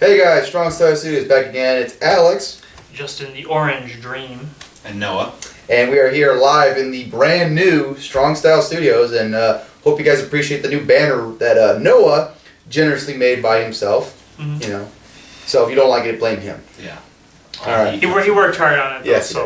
Hey guys, Strong Style Studios back again. It's Alex. Justin, the Orange Dream. And Noah. And we are here live in the brand new Strong Style Studios, and hope you guys appreciate the new banner that Noah generously made by himself. Mm-hmm. You know, so if you don't like it, blame him. Yeah. All right. He worked hard on it, though, yes,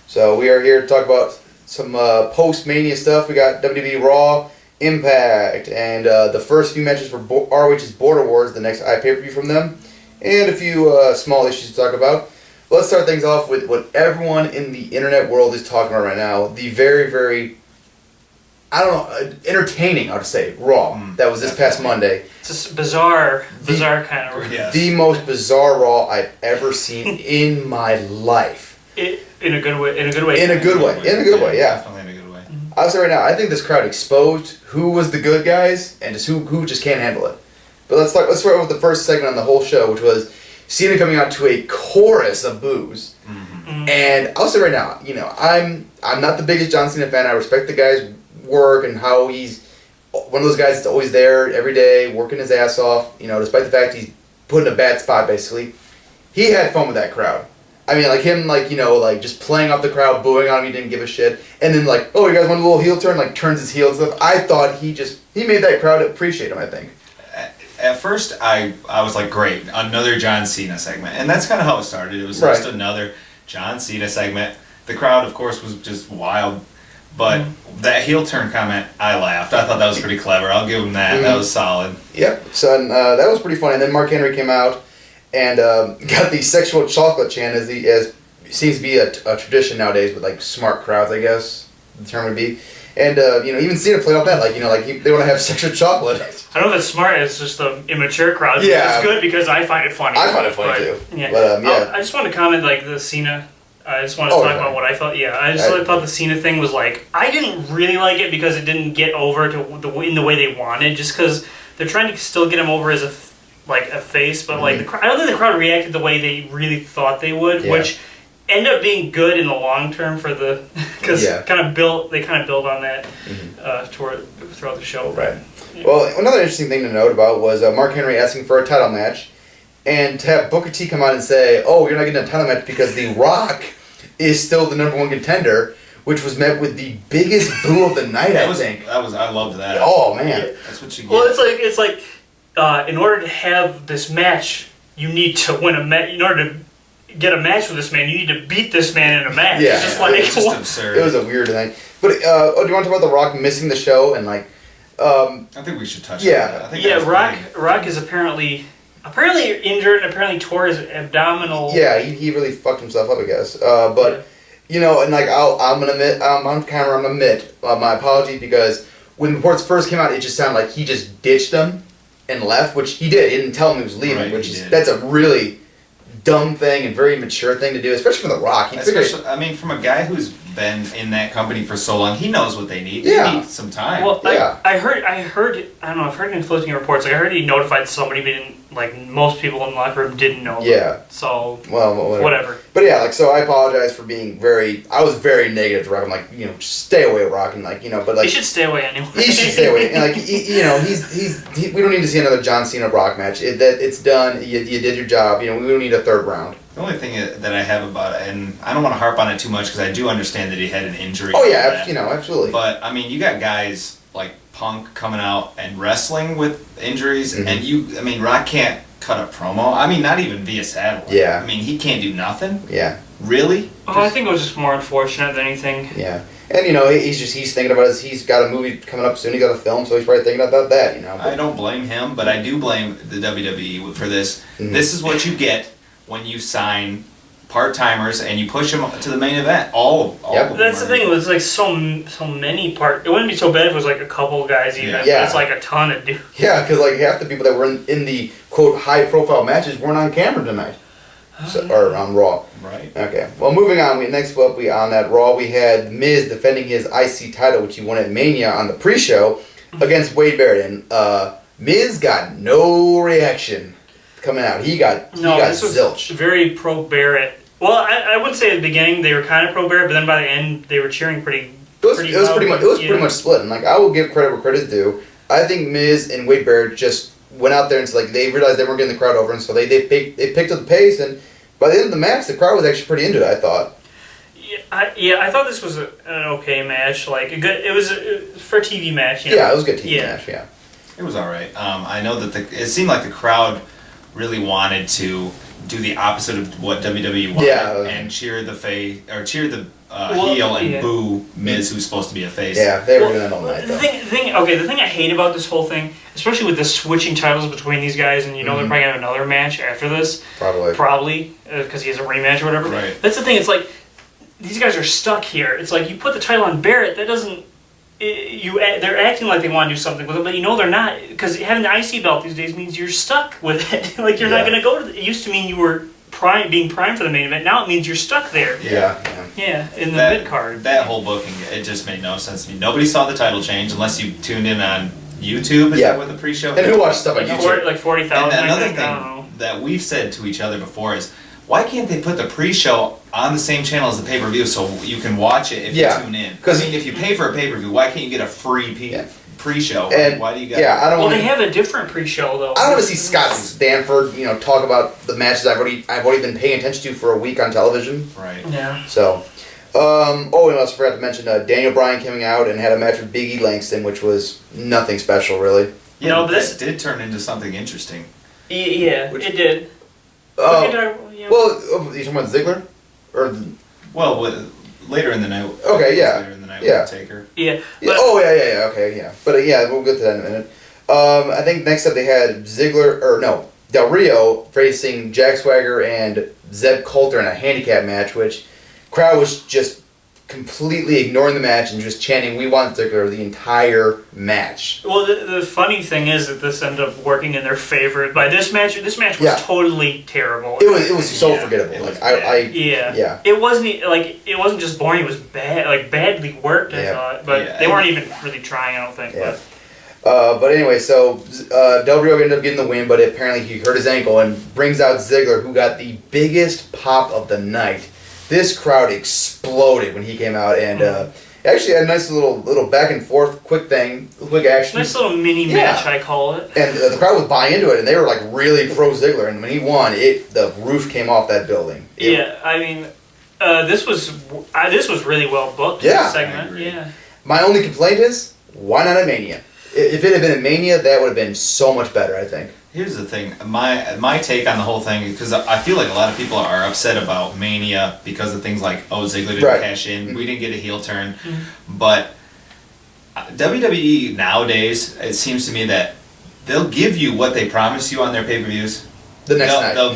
so we are here to talk about some post-Mania stuff. We got WWE Raw, Impact, and the first few matches for ROH's Border Wars, the next IPPV from them, and a few small issues to talk about. Let's start things off with what everyone in the internet world is talking about right now. The very, very, entertaining, I would say, Raw. That was this past Monday. It's a bizarre kind of... Yes. The most bizarre Raw I've ever seen in my life. In a good way. Yeah. Definitely in a good way. I'll say right now, I think this crowd exposed who was the good guys and just who just can't handle it. But let's start with the first segment on the whole show, which was Cena coming out to a chorus of boos. Mm-hmm. And I'll say right now, you know, I'm not the biggest John Cena fan. I respect the guy's work and how he's one of those guys that's always there every day, working his ass off, you know, despite the fact he's put in a bad spot, basically. He had fun with that crowd. I mean, like him, like, you know, like just playing off the crowd, booing on him, he didn't give a shit. And then like, oh, you guys want a little heel turn? Like turns his heel and stuff. I thought he made that crowd appreciate him, I think. At first, I was like, great, another John Cena segment. And that's kind of how it started. It was just another John Cena segment. The crowd, of course, was just wild. But that heel turn comment, I laughed. I thought that was pretty clever. I'll give him that. That was solid. Yep. So that was pretty funny. And then Mark Henry came out and got the sexual chocolate chant, as seems to be a tradition nowadays with like smart crowds, I guess the term would be. And you know, even Cena played off that, like, you know, like they want to have sexual chocolate. I don't know if it's smart. It's just the immature crowd. Yeah, it's good because I find it funny. I find it funny too. Yeah. But, I just want to comment like the Cena. I just want to talk about what I thought. Yeah, I thought the Cena thing was like, I didn't really like it because it didn't get over in the way they wanted. Just because they're trying to still get him over as a face, but like I don't think the crowd reacted the way they really thought they would, which ended up being good in the long term for the because they kind of build on that throughout the show. Right. Yeah. Well, another interesting thing to note about was Mark Henry asking for a title match, and to have Booker T come out and say, "Oh, you're not getting a title match because The Rock is still the #1 contender," which was met with the biggest boo of the night. I loved that. Oh man, that's what you get. Well, it's like in order to have this match, you need to win a match. In order to get a match with this man, you need to beat this man in a match. Yeah, it's just absurd. It was a weird thing. But do you want to talk about The Rock missing the show and like? I think we should touch on that. I think Rock is apparently injured and apparently tore his abdominal. Yeah, he really fucked himself up, I guess. But you know, and like I'm gonna admit, on camera, I'm gonna admit my apology, because when reports first came out, it just sounded like he just ditched them and left, which he did. He didn't tell him he was leaving, that's a really dumb thing and very mature thing to do, especially for The Rock. I mean, from a guy who's been in that company for so long, he knows what they need. They need some time. Well, I heard. I don't know. I've heard conflicting reports. Like I heard he notified somebody, but didn't. Like most people in the locker room didn't know. So whatever. But yeah, like, so I apologize for being I was very negative to Rock. I'm like, you know, just stay away, Rock, and like, you know, but like he should stay away anyway. He should stay away, and like, you know, we don't need to see another John Cena Rock match. It's done. You did your job. You know, we don't need a third round. The only thing that I have about it, and I don't want to harp on it too much because I do understand that he had an injury. Oh yeah, you know, absolutely. But I mean, you got guys like Punk coming out and wrestling with injuries, and Rock can't cut a promo. I mean, not even via satellite. Yeah. I mean, he can't do nothing. Yeah. Really? I think it was just more unfortunate than anything. Yeah. And you know, he's thinking about he's got a movie coming up soon. He got a film, so he's probably thinking about that. You know. I don't blame him, but I do blame the WWE for this. This is what you get when you sign part-timers and you push them to the main event. All of them. That's the thing. It was like so many It wouldn't be so bad if it was like a couple guys even. Yeah. It's like a ton of dudes. Yeah, because like half the people that were in the quote high-profile matches weren't on camera tonight, or on Raw. Right. Okay. Well, moving on. Next up, on that Raw, we had Miz defending his IC title, which he won at Mania on the pre-show against Wade Barrett, and Miz got no reaction coming out. He got zilch. Very pro Barrett. Well, I wouldn't say at the beginning they were kind of pro Barrett, but then by the end they were cheering pretty. It was pretty much split. And like, I will give credit where credit's due. I think Miz and Wade Barrett just went out there and they realized they weren't getting the crowd over, and so they picked up the pace, and by the end of the match, the crowd was actually pretty into it, I thought. I thought this was an okay match. Like it was for a TV match. Yeah, it was a good TV match. Yeah, it was all right. I know that it seemed like the crowd really wanted to do the opposite of what WWE wanted, and cheer the heel and boo Miz, who's supposed to be a face. Yeah, they were doing that all night. The thing I hate about this whole thing, especially with the switching titles between these guys, and they're probably gonna have another match after this. Probably because he has a rematch or whatever. Right. That's the thing. It's like these guys are stuck here. It's like you put the title on Barrett. That doesn't. They're acting like they want to do something with it, but they're not. Because having the IC belt these days means you're stuck with it. Like you're not gonna go to. It used to mean you were being primed for the main event. Now it means you're stuck there. Yeah, in the mid card. That whole booking, it just made no sense to me. Nobody saw the title change unless you tuned in on YouTube. Is that what the pre-show? And who watched stuff on YouTube? Like 40,000. And another thing that we've said to each other before is, why can't they put the pre-show on the same channel as the pay-per-view so you can watch it if you tune in? Because if you pay for a pay-per-view, why can't you get a free pre-show? And why do you got? They have a different pre-show though. I don't want to see Scott Stanford, talk about the matches I've already been paying attention to for a week on television. Right. Yeah. So, and I also forgot to mention Daniel Bryan coming out and had a match with Big E Langston, which was nothing special really. Yeah, but this did turn into something interesting. Yeah, it did. Well, you talking about Ziggler, or? Later in the night. Okay, yeah. Later in the night with Taker. Yeah. Okay, yeah. But we'll get to that in a minute. I think next up they had Del Rio facing Jack Swagger and Zeb Coulter in a handicap match, which crowd was just completely ignoring the match and just chanting "We want Ziggler" the entire match. Well, the funny thing is that this ended up working in their favor. By this match was totally terrible. It was so forgettable. It wasn't just boring. It was bad, badly worked. I thought, but they weren't even really trying. I don't think. Yeah. But anyway, so Del Rio ended up getting the win, but apparently he hurt his ankle and brings out Ziggler, who got the biggest pop of the night. This crowd exploded when he came out, and actually had a nice little back and forth, quick action. Nice little mini match, I call it. And the crowd was buying into it, and they were really pro Ziggler. And when he won, the roof came off that building. This was really well booked. Yeah, this segment. Yeah. My only complaint is, why not at Mania? If it had been at Mania, that would have been so much better, I think. Here's the thing, my take on the whole thing, because I feel like a lot of people are upset about Mania because of things like, Ziggler didn't cash in, we didn't get a heel turn, but WWE nowadays, it seems to me that they'll give you what they promise you on their pay-per-views. The next night. They'll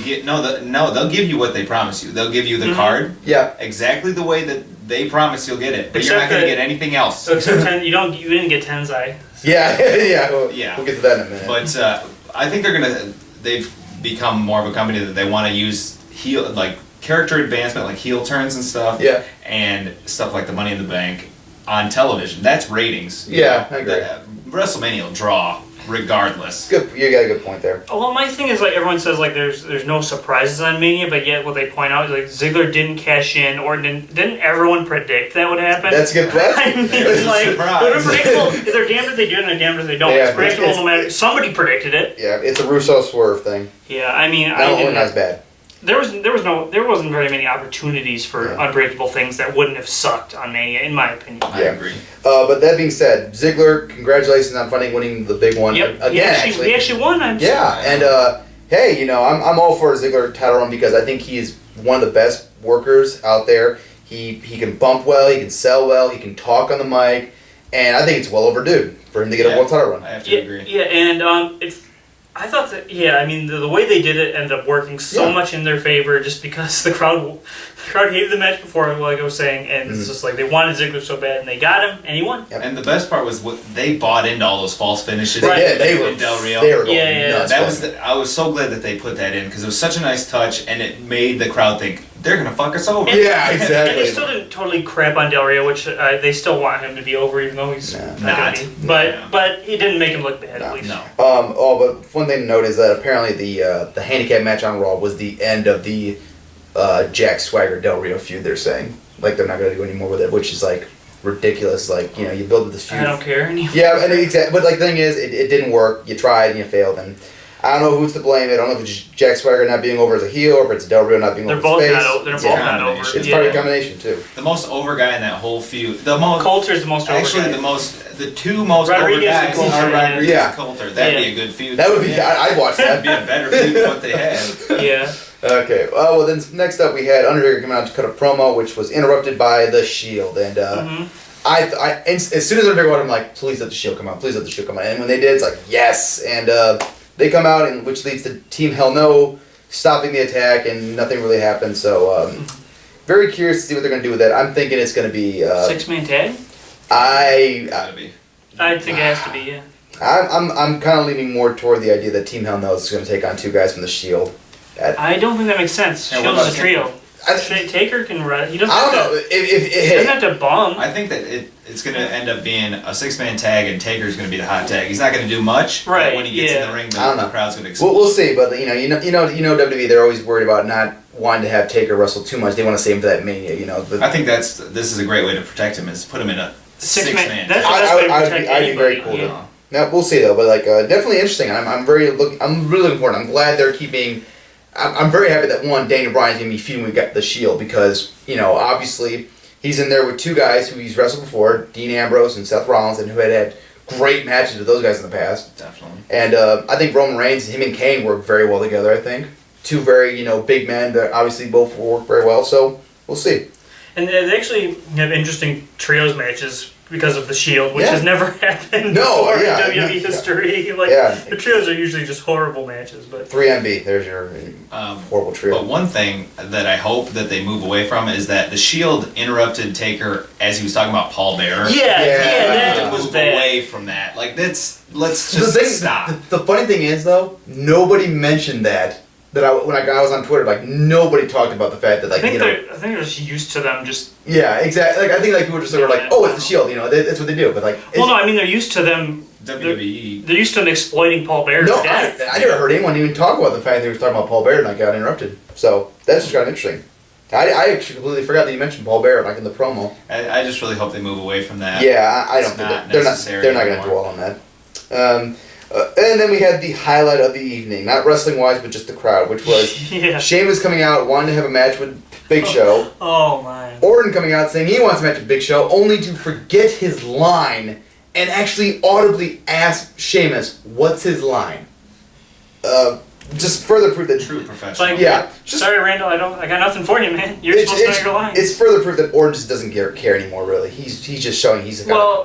give you what they promise you. They'll give you the card, exactly the way that they promise you'll get it, but you're not going to get anything else. Except you didn't get Tenzai. Yeah, we'll get to that in a minute. But I think they've become more of a company that they want to use character advancement, like heel turns and stuff, and stuff like the Money in the Bank on television. That's ratings. Yeah, I agree. WrestleMania will draw regardless. Good, you got a good point there. Well, my thing is everyone says there's no surprises on Mania, but yet what they point out is Ziggler didn't cash in, or didn't everyone predict that would happen? That's a good question. I mean, it's predictable. They're damned if they do it, and they're damned if they don't. It's predictable no matter. Somebody predicted it. Yeah, it's a Russo swerve thing. Yeah, I mean, not as bad. There wasn't very many opportunities for unpredictable things that wouldn't have sucked on Mania, in my opinion. I agree. But that being said, Ziggler, congratulations on finally winning the big one again. He actually won. And hey, I'm all for a Ziggler title run because I think he's one of the best workers out there. He can bump well, he can sell well, he can talk on the mic, and I think it's well overdue for him to get a world title run. I have to agree. Yeah, and I thought that, I mean, the way they did it ended up working so much in their favor just because the crowd hated the match before, like I was saying, and it's just they wanted Ziggler so bad, and they got him, and he won. Yep. And the best part was they bought into all those false finishes. They did. They were Del Rio. They were going nuts. I was so glad that they put that in because it was such a nice touch, and it made the crowd think, they're going to fuck us over. Yeah, exactly. And they still didn't totally crap on Del Rio, which they still want him to be over, even though he's not going to be. But it didn't make him look bad, at least. No. But one thing to note is that apparently the handicap match on Raw was the end of the Jack Swagger Del Rio feud. They're saying they're not going to do any more with it, which is ridiculous. Like, you build this feud. I don't care anymore. Yeah, and exactly. But like the thing is, it didn't work. You tried and you failed, and I don't know who's to blame. I don't know if it's Jack Swagger not being over as a heel, or if it's Del Rio not being over as a face. They're both not over. It's probably a combination too. The most over guy in that whole feud. Coulter's the most over. Actually, the two most over guys are Rodriguez and Coulter. That'd be a good feud. That would be. I'd watch that. That'd be a better feud than what they had. Yeah. Okay. Well, then next up we had Undertaker coming out to cut a promo, which was interrupted by the Shield, and as soon as Undertaker went, I'm like, please let the Shield come out. Please let the Shield come out. And when they did, it's like, yes. And they come out, and which leads to Team Hell No stopping the attack, and nothing really happened. So, very curious to see what they're going to do with that. I'm thinking it's going to be 6-man tag. Gotta be. I think it has to be. Yeah. I'm kind of leaning more toward the idea that Team Hell No is going to take on 2 guys from the Shield. I don't think that makes sense. Yeah, Shield is a trio. Taker can run. He doesn't. I don't know. He doesn't have to bum. I think that it's going to end up being a 6-man tag, and Taker's going to be the hot tag. He's not going to do much. Right. But when he gets in the ring, the crowd's going to explode. We'll see. But WWE, they're always worried about not wanting to have Taker wrestle too much. They want to save him for that Mania. I think this is a great way to protect him. Is put him in a 6-man. That's the best way to protect I'd be very cool. Yeah. Now we'll see though. But definitely interesting. I'm really looking forward. I'm glad they're keeping. I'm very happy that Daniel Bryan's going to be feuding with the Shield because, obviously he's in there with 2 guys who he's wrestled before, Dean Ambrose and Seth Rollins, and who had great matches with those guys in the past. Definitely. And I think Roman Reigns, him and Kane work very well together, I think. 2 very, big men that obviously both work very well, so we'll see. And they actually have interesting trios matches because of the Shield, which has never happened before in WWE history. The trios are usually just horrible matches. But 3MB, there's your horrible trio. But one thing that I hope that they move away from is that the Shield interrupted Taker as he was talking about Paul Bearer. That was bad. Away from that. Let's just stop. The funny thing is, though, nobody mentioned that. When I was on Twitter, nobody talked about the fact that I think they're just used to them just. Yeah, exactly. I think people just sort of it's the Shield, that's what they do. But they're used to them. WWE. They're used to them exploiting Paul Bearer. No, I never heard anyone even talk about the fact that he was talking about Paul Bearer and I got interrupted. So that's just kind of interesting. I actually completely forgot that you mentioned Paul Bearer in the promo. I just really hope they move away from that. Yeah, I don't think they're not going to dwell on that. And then we had the highlight of the evening, not wrestling-wise, but just the crowd, which was Sheamus coming out, wanting to have a match with Big Show. Oh, my. Orton coming out saying he wants a match with Big Show, only to forget his line and actually audibly ask Sheamus, what's his line? Just further proof that... True professional. Sorry, Randall, I got nothing for you, man. You're supposed to know your line. It's further proof that Orton just doesn't care anymore, really. He's just showing he's a guy...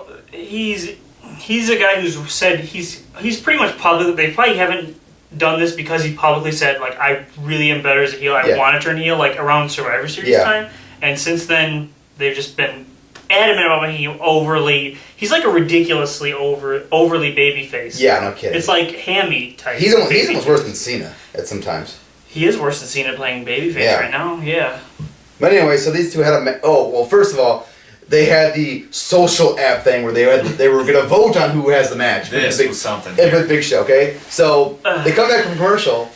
He's a guy who's said he's pretty much public. They probably haven't done this because he publicly said I really am better as a heel. I want to turn heel around Survivor Series time. And since then they've just been adamant about making he's like a ridiculously overly baby face. Yeah, no kidding. It's like hammy type. He's almost worse than Cena at sometimes. He is worse than Cena playing babyface right now. Yeah. But anyway, so these two had first of all, they had the social app thing where they were going to vote on who has the match. This was something. With Big Show, okay? So they come back from commercial,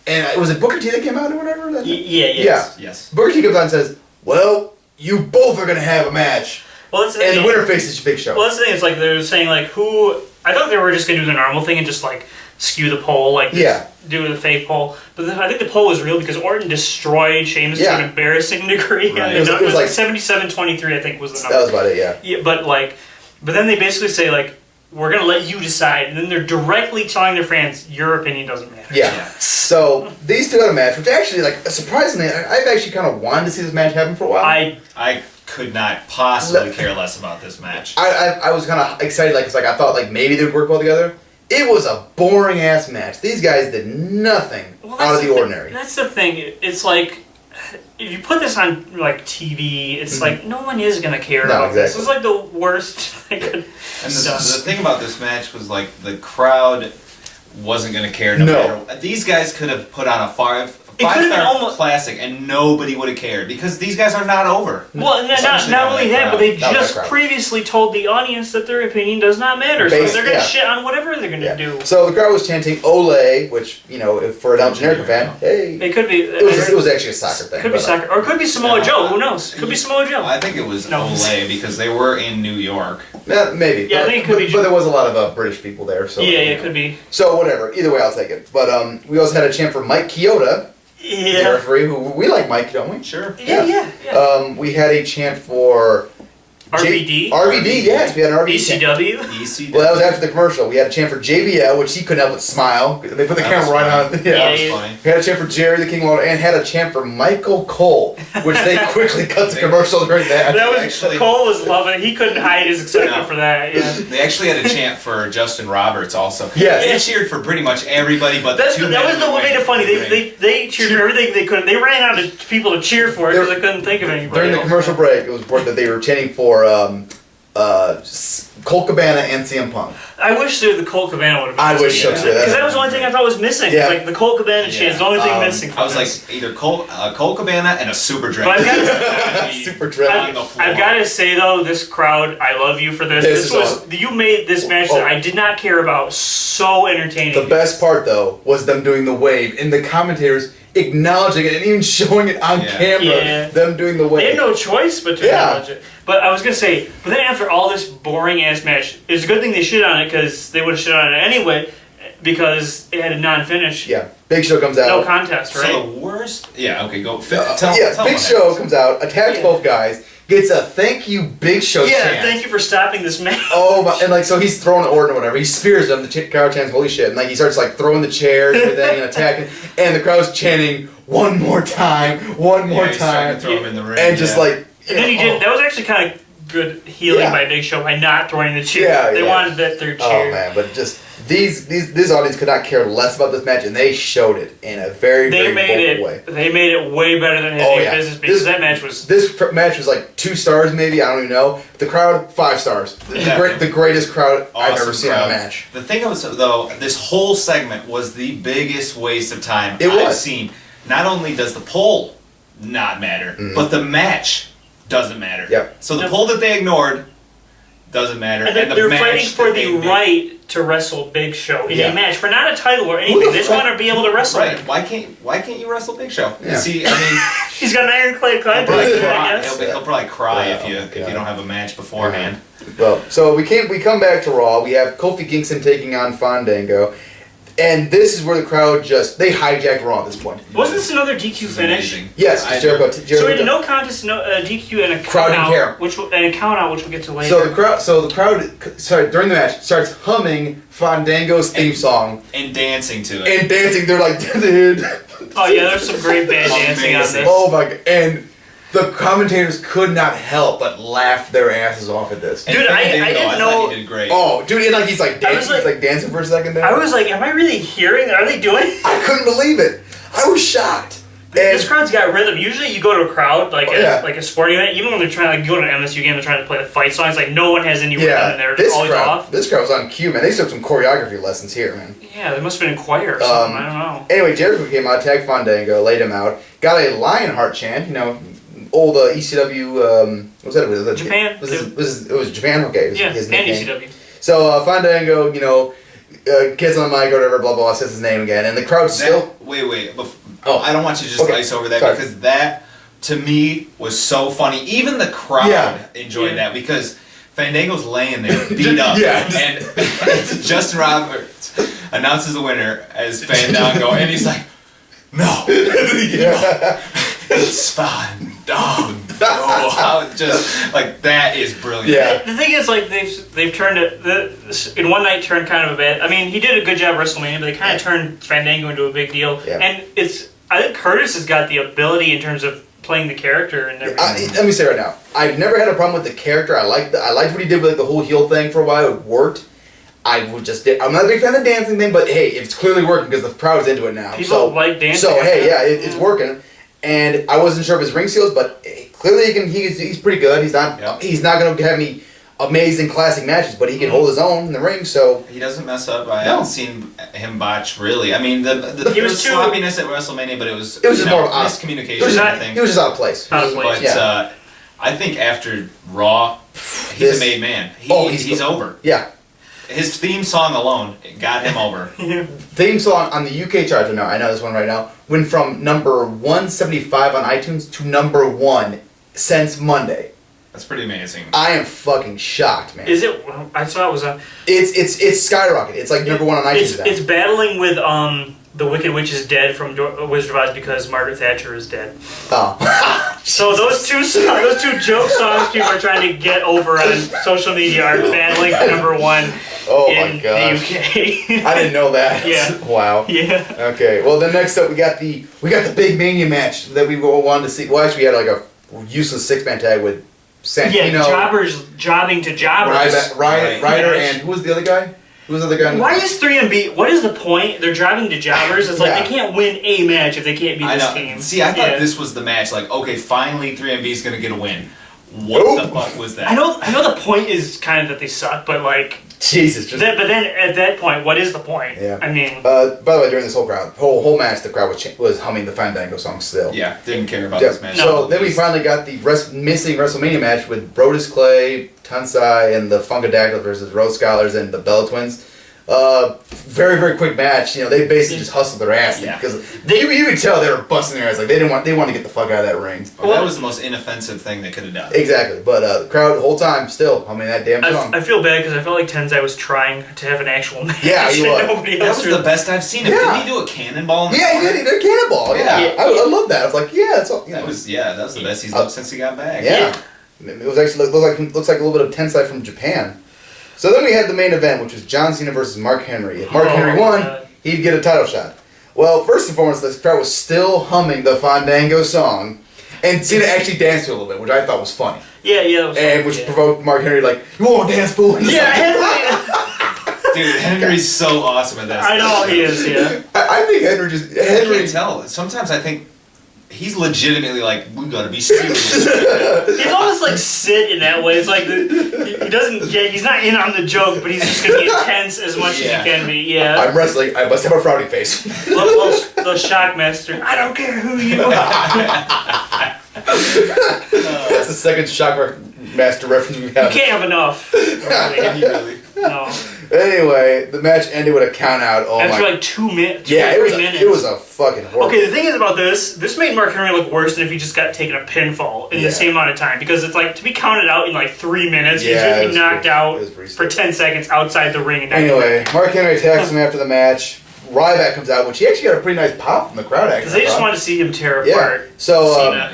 and was it Booker T that came out or whatever? Yes. Booker T comes out and says, well, you both are going to have a match. Well, that's the thing. And the winner faces Big Show. Well, that's the thing. It's they're saying, who... I thought they were just going to do the normal thing and just, skew the poll, do the fake poll. But I think the poll was real because Orton destroyed Sheamus to an embarrassing degree. Right. It was 77-23, I think, was the number. That was about it, yeah. But then they basically say, we're going to let you decide. And then they're directly telling their fans, your opinion doesn't matter. Yeah. So these two had a match, which actually, surprisingly, I've actually kind of wanted to see this match happen for a while. I could not possibly care less about this match. I was kind of excited, because I thought maybe they would work well together. It was a boring ass match. These guys did nothing out of the ordinary. That's the thing. It's if you put this on TV, it's no one is gonna care about this. It's the worst they could. And the thing about this match was the crowd wasn't gonna care. No matter. These guys could have put on a 5-star classic, and nobody would have cared because these guys are not over. Well, not only that, but they just previously told the audience that their opinion does not matter, so they're gonna shit on whatever they're gonna do. So the crowd was chanting "Ole," which for a non-generic fan, hey, it could be. It was actually a soccer thing. Could be soccer, or it could be Samoa Joe. Who knows? Could be Samoa Joe. I think it was Ole because they were in New York. Yeah, maybe. Yeah, I think it could be. But there was a lot of British people there, so it could be. So whatever. Either way, I'll take it. But we also had a chant for Mike Chioda, the referee. Who we like Mike, don't we? Sure. Yeah. We had a chant for RVD. RVD, yes, we had an RVD. ECW. Well, that was after the commercial. We had a chant for JBL, which he couldn't help but smile. They put the camera right on. Yeah, that was funny. We had a chant for Jerry the King Lawler, and had a chant for Michael Cole, which they quickly cut the commercial during that. Cole was loving it. He couldn't hide his excitement for that. Yeah. They actually had a chant for Justin Roberts also. Yeah. They cheered for pretty much everybody but that was the what made it funny. They cheered for everything they could. They ran out of people to cheer for because they couldn't think of anybody. During the commercial break, it was reported that they were chanting for Colt Cabana and CM Punk. I wish the Colt Cabana would have been. I wish so too. Because that was the only thing I thought was missing. Yeah. Like the Colt Cabana chant is the only thing missing. I was like either Colt Cabana and a super dread. But I've got to say though, this crowd, I love you for this. This was you made this match that I did not care about so entertaining. The best part though was them doing the wave and the commentators acknowledging it and even showing it on camera. Yeah. Them doing the wave. They had no choice but to acknowledge it. But I was gonna say, but then after all this boring ass match, it's a good thing they shit on it because they would have shit on it anyway because it had a non-finish. Yeah, Big Show comes out. No contest, right? So the worst. Yeah. Okay. Go. Tell Big Show comes out, attacks both guys, gets a thank you Big Show chant. Thank you for stopping this match. Oh my! And so he's throwing Orton or whatever. He spears them. The crowd chants holy shit, and he starts throwing the chairs and everything and attacking, and the crowd's chanting one more time, one more time, to throw him in the ring, and just And then he did. That was actually kind of good healing by Big Show by not throwing the chair. They wanted that third chair. Oh man, but just this audience could not care less about this match, and they showed it in a very vocal way. They made it way better than any business because that match was. This match was 2 stars maybe. I don't even know. The crowd 5 stars. The greatest crowd I've ever seen in a match. The thing was though, this whole segment was the biggest waste of time I've seen. Not only does the poll not matter, but the match doesn't matter. Yep. So the poll that they ignored doesn't matter. And they're fighting for the right to wrestle Big Show in a match for not a title or anything. They just want to be able to wrestle him. Why can't you wrestle Big Show? Yeah. See, I mean, he's got an ironclad contract. I guess he'll probably cry if you don't have a match beforehand. Well, so we come back to Raw. We have Kofi Kingston taking on Fandango. And this is where the crowd they hijacked Raw at this point. Wasn't this another DQ finish? Amazing. Yes, Jericho. So we had no contest, no DQ, and a crowd count out, which we'll get to later. So the crowd, during the match, starts humming Fandango's theme song and dancing to it. And dancing, they're like, dude. Oh yeah, there's some great band dancing on this. Oh my god, and the commentators could not help but laugh their asses off at this. Dude, I didn't know. He did great. Oh, dude, and he's dancing for a second there. I was like, am I really hearing? Are they doing? I couldn't believe it. I was shocked. This crowd's got rhythm. Usually, you go to a crowd like a sporting event, even when they're trying go to an MSU game, they're trying to play the fight songs. Like no one has any rhythm, and they're always off. This crowd was on cue, man. They took some choreography lessons here, man. Yeah, they must have been in choir or something. I don't know. Anyway, Jericho came out, tagged Fandango, laid him out, got a Lionheart chant. Old ECW. What was that? Was it Japan. It was Japan. Okay. Yeah, and ECW. So Fandango, gets on the mic or whatever, blah blah, says his name again, and the crowd still. Wait. I don't want you to just ice over that because that to me was so funny. Even the crowd enjoyed that because Fandango's laying there beat up, and Justin Roberts announces the winner as Fandango, and he's like, "No, it's Fandango." Just like that is brilliant. Yeah. The thing is, they've turned it in one night turned kind of a bit. I mean, he did a good job at WrestleMania, but they kind of turned Fandango into a big deal. Yeah. And I think Curtis has got the ability in terms of playing the character and everything. Let me say right now, I've never had a problem with the character. I liked what he did with the whole heel thing for a while. It worked. I'm not a big fan of the dancing thing, but hey, it's clearly working because the crowd's into it now. People like dancing. So hey, it's working. And I wasn't sure of his ring skills, but clearly he's pretty good. He's not going to have me amazing classic matches, but he can hold his own in the ring. So he doesn't mess up. I haven't seen him botch really. I mean, the sloppiness at WrestleMania, but it was just more miscommunication. He was just out of place. But I think after Raw, he's a made man. He's over. Yeah. His theme song alone got him over. Theme song on the UK chart, I know this one right now, went from number 175 on iTunes to number 1 since Monday. That's pretty amazing. I am fucking shocked, man. Is it? I saw it was a. It's skyrocketed. It's like number 1 on iTunes. It's battling with The Wicked Witch is dead from Wizard of Oz because Margaret Thatcher is dead. Oh. So those two joke songs people are trying to get over on social media are battling for number 1 in the UK. I didn't know that. Yeah. Wow. Yeah. Okay. Well, then next up we got the big Mania match that we all wanted to see. Well, actually, we had like a useless 6-man tag with Santino. Yeah, jobbers jobbing to jobbers. Ryder, and who was the other guy? Who was the other guy? Why is 3MB? What is the point? They're driving to jobbers. It's like they can't win a match if they can't beat this team. See, I thought this was the match. Like, okay, finally 3MB's gonna get a win. What the fuck was that? I know the point is kind of that they suck, but like Jesus. But then at that point, what is the point? Yeah. I mean. By the way, during this whole match, the crowd was humming the Fandango song still. Yeah, didn't care about this match. So then we finally got the missing WrestleMania match with Brodus Clay, Tensai, and the Funkadactyl versus Rhodes Scholars and the Bella Twins. Very, very quick match. You know, they basically just hustled their ass because you could tell they were busting their ass. Like they want to get the fuck out of that ring. Well, that was the most inoffensive thing they could have done. Exactly, but the crowd the whole time still humming that damn song. I feel bad because I felt like Tensai was trying to have an actual match. Yeah, he was. That was the best I've seen him. Yeah. Did he do a cannonball? Yeah, he did. He did a cannonball. Yeah, I love that. I was like, that's all. That was the best he's looked since he got back. Yeah, it was actually looks like a little bit of Tensai from Japan. So then we had the main event, which was John Cena versus Mark Henry. If Mark Henry won, he'd get a title shot. Well, first and foremost, the crowd was still humming the Fandango song, and Cena actually danced to it a little bit, which I thought was funny. Yeah, that was and which provoked Mark Henry, like, you won't dance, fool. Yeah, Henry. Dude, Henry's so awesome at that. I know he is. Yeah. I think Henry I can't tell. Sometimes I think he's legitimately like, we gotta be serious. He's almost like Sid in that way. It's like he doesn't get. He's not in on the joke, but he's just gonna be intense as much as he can be. Yeah. I'm wrestling. I must have a frowny face. The Shockmaster. I don't care who you are. That's the second Shockmaster reference we have. You can't have enough. Really. No. Anyway, the match ended with a count out. After like 2 minutes. Yeah, it was a fucking horrible. Okay, the thing is about this made Mark Henry look worse than if he just got taken a pinfall in the same amount of time. Because it's like, to be counted out in like 3 minutes, he's going to be knocked out for 10 seconds outside the ring. Anyway, Mark Henry attacks him after the match. Ryback comes out, which he actually got a pretty nice pop from the crowd, actually. Because they just wanted to see him tear apart. So, Cena.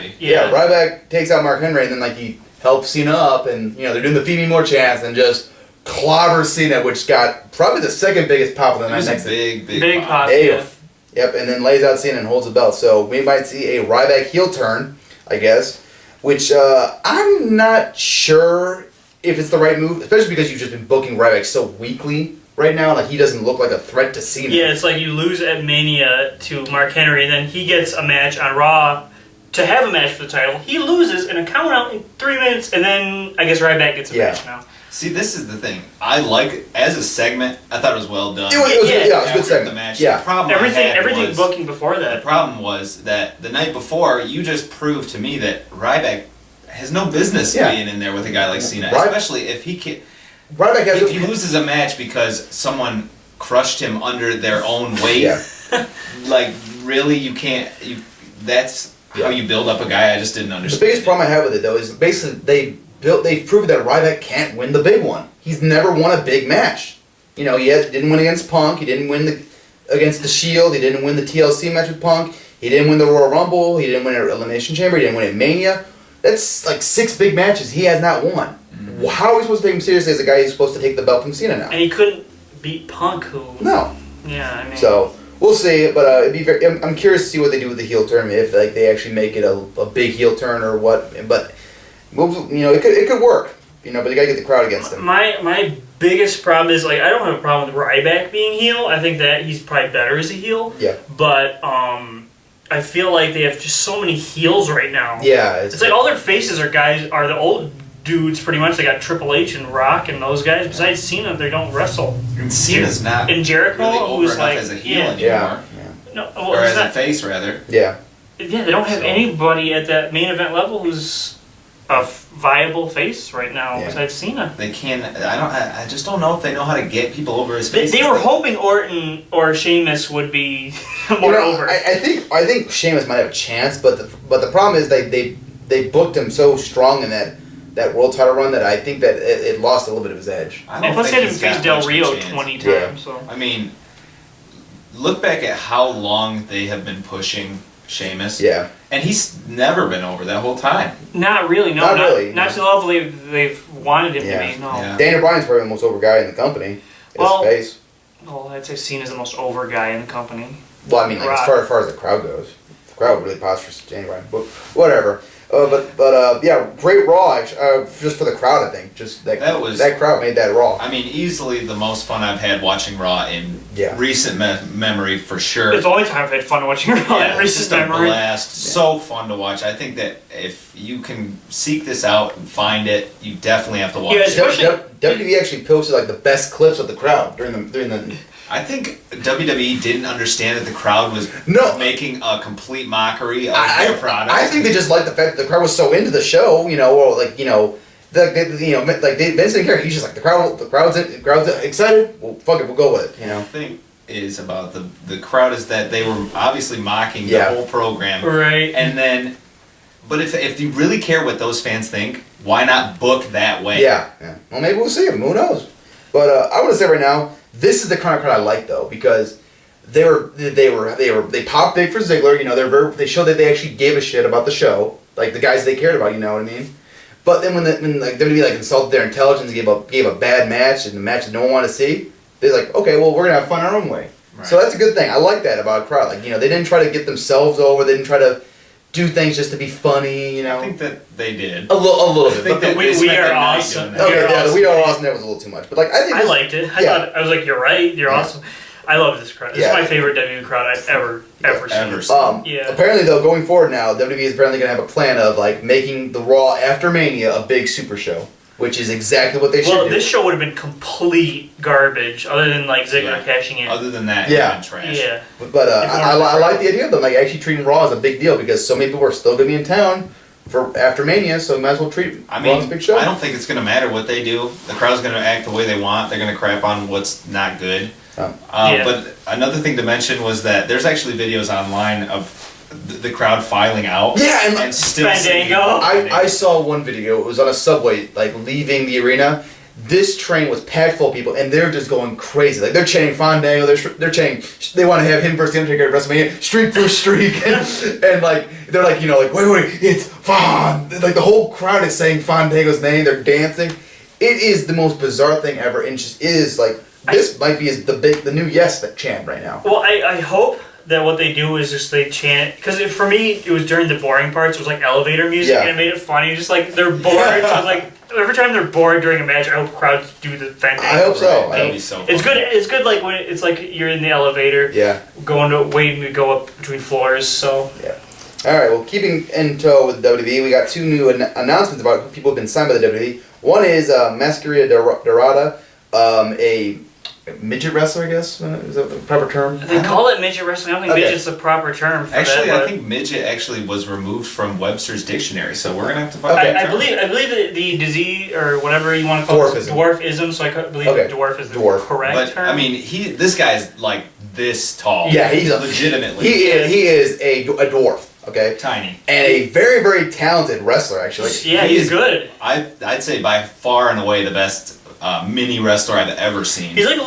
Ryback takes out Mark Henry, and then like he helps Cena up, and they're doing the Feed Me More chants, and just clobbers Cena, which got probably the second biggest pop of the night. It was a big pop. Yep, and then lays out Cena and holds the belt. So we might see a Ryback heel turn, I guess, which I'm not sure if it's the right move, especially because you've just been booking Ryback so weakly right now. Like, he doesn't look like a threat to Cena. Yeah, it's like you lose at Mania to Mark Henry, and then he gets a match on Raw to have a match for the title. He loses in a count out in 3 minutes, and then I guess Ryback gets a match now. See, this is the thing. I like, as a segment, I thought it was well done. It was a good segment. The match. Yeah. The problem everything booking before that. The problem was that the night before, you just proved to me that Ryback has no business being in there with a guy like Cena, especially if he can. Ryback has if he loses a match because someone crushed him under their own weight, like, really, you can't. That's how you build up a guy. I just didn't understand. The biggest problem I have with it, though, is basically they've proven that Ryback can't win the big one. He's never won a big match. He didn't win against Punk. He didn't win against The Shield. He didn't win the TLC match with Punk. He didn't win the Royal Rumble. He didn't win an Elimination Chamber. He didn't win at Mania. That's like 6 big matches he has not won. Mm-hmm. How are we supposed to take him seriously as a guy who's supposed to take the belt from Cena now? And he couldn't beat Punk, who... No. Yeah, I mean... So, we'll see, but I'm curious to see what they do with the heel turn, if they actually make it a big heel turn or what, but... it could work, but you gotta get the crowd against him. My biggest problem is, I don't have a problem with Ryback being heel. I think that he's probably better as a heel. Yeah. But, I feel like they have just so many heels right now. Yeah. It's like all their faces are the old dudes pretty much. They got Triple H and Rock and those guys. Besides Cena, they don't wrestle. And Cena's not and Jericho, really over who's enough like as a heel anymore. Yeah. No, Or as a face, rather. Yeah. Yeah, they don't have anybody at that main event level who's a viable face right now besides Cena. They can. I just don't know if they know how to get people over his face. They were hoping Orton or Sheamus would be more over. I think Sheamus might have a chance, but the problem is they booked him so strong in that world title run that I think that it lost a little bit of his edge. I don't plus think they had him face Del Rio 20 times. Yeah. So I mean, look back at how long they have been pushing Sheamus. Yeah. And he's never been over that whole time. not really, no, Not really, not to the level they've wanted him to be. No. Yeah. Daniel Bryan's probably the most over guy in the company. Well, face. Well, I'd say Cena's the most over guy in the company. Well, I mean, like, as far as the crowd goes, the crowd really pops for Daniel Bryan. But whatever. Yeah, great Raw. Just for the crowd, I think. Just that crowd made that Raw. I mean, easily the most fun I've had watching Raw in recent memory, for sure. It's the only time I've had fun watching Raw in recent memory. A blast. So fun to watch. I think that if you can seek this out and find it, you definitely have to watch it. WWE actually posted like the best clips of the crowd during the. I think WWE didn't understand that the crowd was making a complete mockery of their product. I think they just liked the fact that the crowd was so into the show, or like Vince didn't care. He's just like the crowd's excited. Well, fuck it, we'll go with it. The thing is about the crowd is that they were obviously mocking the whole program, right? And then, but if you really care what those fans think, why not book that way? Yeah. Well, maybe we'll see them. Who knows? But I want to say right now, this is the kind of crowd I like though, because they popped big for Ziggler. They showed that they actually gave a shit about the show, like the guys they cared about. You know what I mean? But then when WWE insulted their intelligence, and gave a bad match and a match that no one wanted to see, they're like, okay, well, we're gonna have fun our own way. Right. So that's a good thing. I like that about a crowd. Like, they didn't try to get themselves over. They didn't try to do things just to be funny. I think that they did a little bit. But the We Are Awesome. The We Are Awesome. That was a little too much. But I liked it. I was like, you're right. You're awesome. I love this crowd. This is my favorite WWE crowd I've ever seen. Apparently, though, going forward now, WWE is apparently going to have a plan of making the Raw after Mania a big super show, which is exactly what they should do. Well, this show would have been complete garbage, other than Ziggler cashing in. Other than that, it would have been trash. Yeah. But I like the idea of them actually treating Raw as a big deal, because so many people are still going to be in town for after Mania, so might as well treat Raw as a big show. I don't think it's going to matter what they do. The crowd's going to act the way they want. They're going to crap on what's not good. But another thing to mention was that there's actually videos online of the crowd filing out. Yeah, and still Fandango. I saw one video. It was on a subway, leaving the arena. This train was packed full of people, and they're just going crazy. They're chanting Fandango. They're chanting. They want to have him versus Undertaker at WrestleMania, streak for streak, and they're like, wait, it's Fan. The whole crowd is saying Fandango's name. They're dancing. It is the most bizarre thing ever, and just is this might be the new Yes that chant right now. Well, I hope that what they do is just they chant, because for me it was during the boring parts. It was like elevator music, and it made it funny. Just they're bored, so every time they're bored during a match, I hope crowds do the Fandango. I hope so. That'd be so it's good. It's good. When it's you're in the elevator, waiting to go up between floors. So All right. Well, keeping in tow with WWE, we got two new announcements about who people have been signed by the WWE. One is Masquerade Dorada, a midget wrestler, I guess. Is that the proper term? They call it midget wrestling. I don't think midget's the proper term for that. I think midget actually was removed from Webster's dictionary, so we're gonna have to find I believe that the disease or whatever you want to call it, dwarfism. So I believe dwarf is the correct term. I mean, this guy's this tall. Yeah, he's legitimately. He is a dwarf. Okay, tiny, and a very, very talented wrestler. Actually, he's good. I'd say by far and away the best mini wrestler I've ever seen. He's like a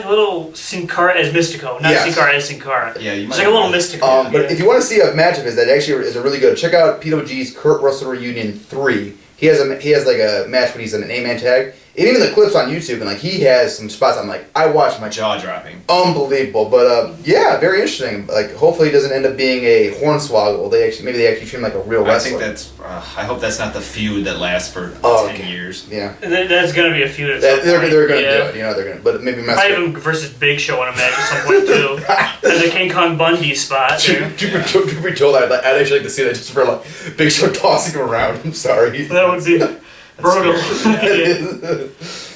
little Sin Cara as Mystico, not Sin Cara as Sin Cara. Yeah, he's like a little Mystico. But if you want to see a match of his that actually is a really good, check out PWG's Kurt Russell Reunion 3. He has a match when he's in an 8-man tag. And even the clips on YouTube, and he has some spots. I watched my jaw dropping, unbelievable. But very interesting. Hopefully, he doesn't end up being a hornswoggle. Maybe they actually treat him like a real wrestler. I think I hope that's not the feud that lasts for 10 years. Yeah, that's gonna be a feud. They're gonna do it. They're gonna. But maybe probably even versus Big Show in a match at some point too. As a King Kong Bundy spot. Truth be told, I'd actually like to see that just for Big Show tossing him around. I'm sorry. That would be. Brutal.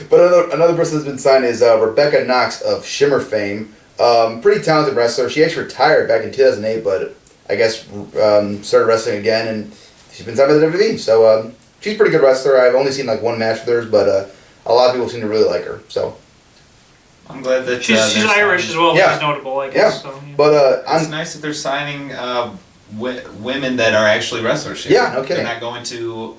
But another person that's been signed is Rebecca Knox of Shimmer fame. Pretty talented wrestler. She actually retired back in 2008, but I guess started wrestling again, and she's been signed by the WWE. So she's a pretty good wrestler. I've only seen like one match with hers, but a lot of people seem to really like her. So I'm glad that she's Irish as well, which is notable, I guess. Yeah. So, yeah. But it's nice that they're signing women that are actually wrestlers. Yeah, no kidding. They're not going to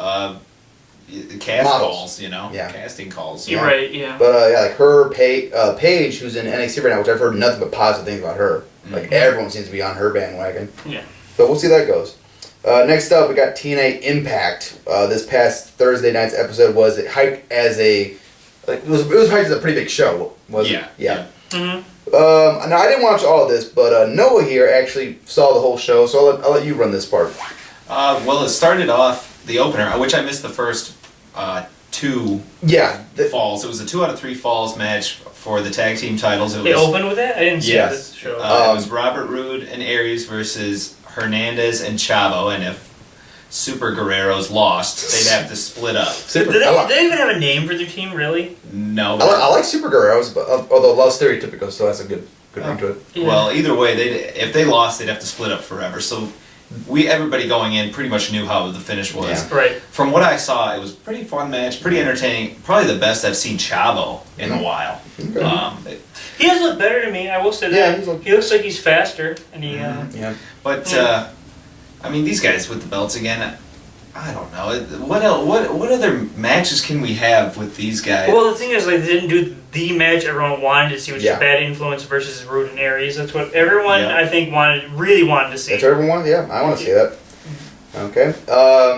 cast Models. calls, casting calls. You're right, yeah. But like her Paige, who's in NXT right now, which I've heard nothing but positive things about her. Mm-hmm. Like everyone seems to be on her bandwagon. Yeah. But we'll see how that goes. Next up, we got TNA Impact. This past Thursday night's episode was hyped as it was hyped as a pretty big show, wasn't it? Yeah. Mm-hmm. Now I didn't watch all of this, but Noah here actually saw the whole show, so I'll let you run this part. Well, it started off the opener, which I missed the first two falls. It was a 2 out of 3 falls match for the tag team titles. They opened with that? I didn't see this show. It was Robert Roode and Aries versus Hernandez and Chavo, and if Super Guerreros lost, they'd have to split up. Do they even have a name for their team, really? No. I like Super Guerreros, but although less stereotypical, so that's a good ring to it. Yeah. Well, either way, if they lost, they'd have to split up forever. So everybody going in pretty much knew how the finish was. Yeah. Right. From what I saw, it was a pretty fun match, pretty entertaining. Probably the best I've seen Chavo in a while. Okay. He has looked better to me. I will say that. He looks like he's faster, and he. But I mean, these guys with the belts again. I don't know. What else, what other matches can we have with these guys? Well, the thing is, like, they didn't do the match everyone wanted to see, which is Bad Influence versus Roode and Aries. That's what everyone, I think, really wanted to see. That's what everyone wanted? Yeah, I want to see that. Okay.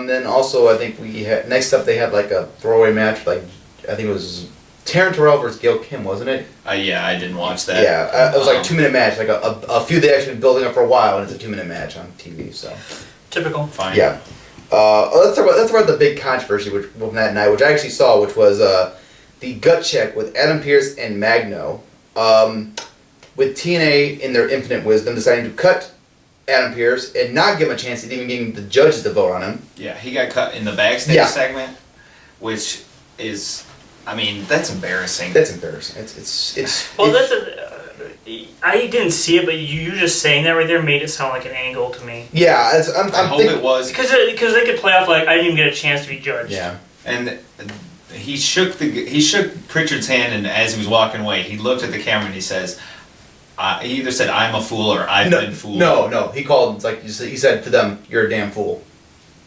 Then also, I think next up they had like a throwaway match, like, I think it was Taryn Terrell versus Gail Kim, wasn't it? Yeah, I didn't watch that. Yeah, it was like a 2-minute match, like a feud they actually been building up for a while, and it's a 2-minute match on TV, so. Typical. Fine. Yeah. Let's talk about the big controversy from that night, which I actually saw, which was the gut check with Adam Pearce and Magno. With TNA, in their infinite wisdom, deciding to cut Adam Pearce and not give him a chance at even getting the judges to vote on him. Yeah, he got cut in the backstage segment, which is, I mean, that's embarrassing. That's embarrassing. It's well, I didn't see it, but you just saying that right there made it sound like an angle to me. Yeah, I hope it was. Because they could play off like, I didn't even get a chance to be judged. Yeah. And he shook Pritchard's hand, and as he was walking away, he looked at the camera and he says, he either said, "I'm a fool," or "I've been fooled." No. He called, like, he said to them, "You're a damn fool."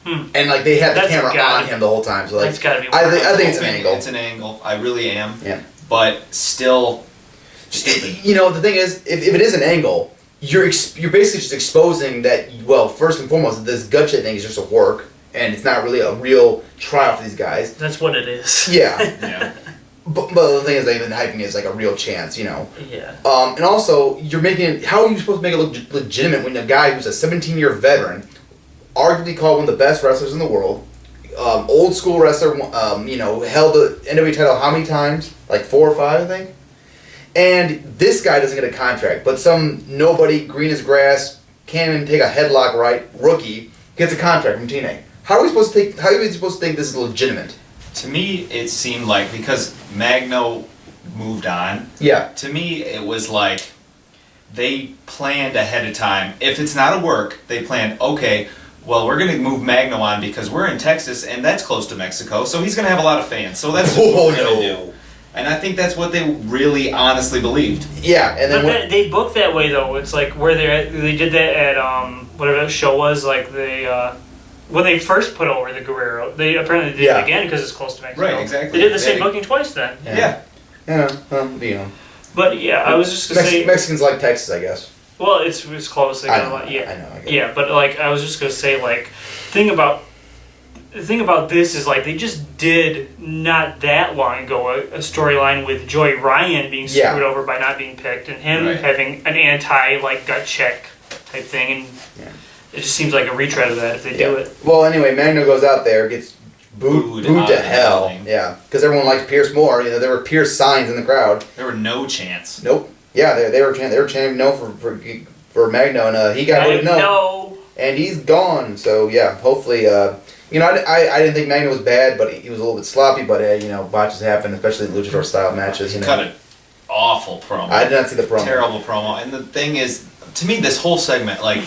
And like they had the camera on him the whole time, so like that's gotta be I think it's an angle. It's an angle. I really am. Yeah. But still, stupid. You know, the thing is, if it is an angle, you're basically just exposing that. Well, first and foremost, this gut shit thing is just a work, and it's not really a real trial for these guys. That's what it is. Yeah. Yeah. But the thing is, they've been hyping it as like a real chance, you know. Yeah. And also, you're making it. How are you supposed to make it look legitimate when a guy who's a 17-year veteran, arguably called one of the best wrestlers in the world, old school wrestler, you know, held the NWA title how many times? Like 4 or 5, I think. And this guy doesn't get a contract, but some nobody, green as grass, can't even take a headlock right rookie gets a contract from TNA. How are we supposed to think this is legitimate? To me, it seemed like, because Magno moved on. Yeah. To me, it was like they planned ahead of time. If it's not a work, they planned, okay, well, we're going to move Magno on because we're in Texas and that's close to Mexico, so he's going to have a lot of fans. So that's what we're going to do. And I think that's what they really honestly believed. Yeah, and then they booked that way though. It's like where they did that at whatever the show was. Like when they first put over the Guerrero, they apparently did it again because it's close to Mexico. Right, exactly. They did the same booking twice then. Yeah. You know. But yeah, I was just gonna say Mexicans like Texas, I guess. Well, it's close. I know. Yeah, but like I was just gonna say, like, the thing about this is like they just did not that long ago a storyline with Joey Ryan being screwed over by not being picked, and him having an gut check type thing, and it just seems like a retread of that if they do it. Well, anyway, Magno goes out there, gets booed to hell. Yeah, because everyone liked Pierce more. You know, there were Pierce signs in the crowd. There were no chants. Nope. Yeah, they were chanting no for Magno, and he got voted no, and he's gone. So yeah, hopefully You know, I didn't think Magno was bad, but he was a little bit sloppy. But you know, botches happen, especially in luchador style matches. You know, cut an awful promo. I did not see the promo. Terrible promo. And the thing is, to me, this whole segment, like,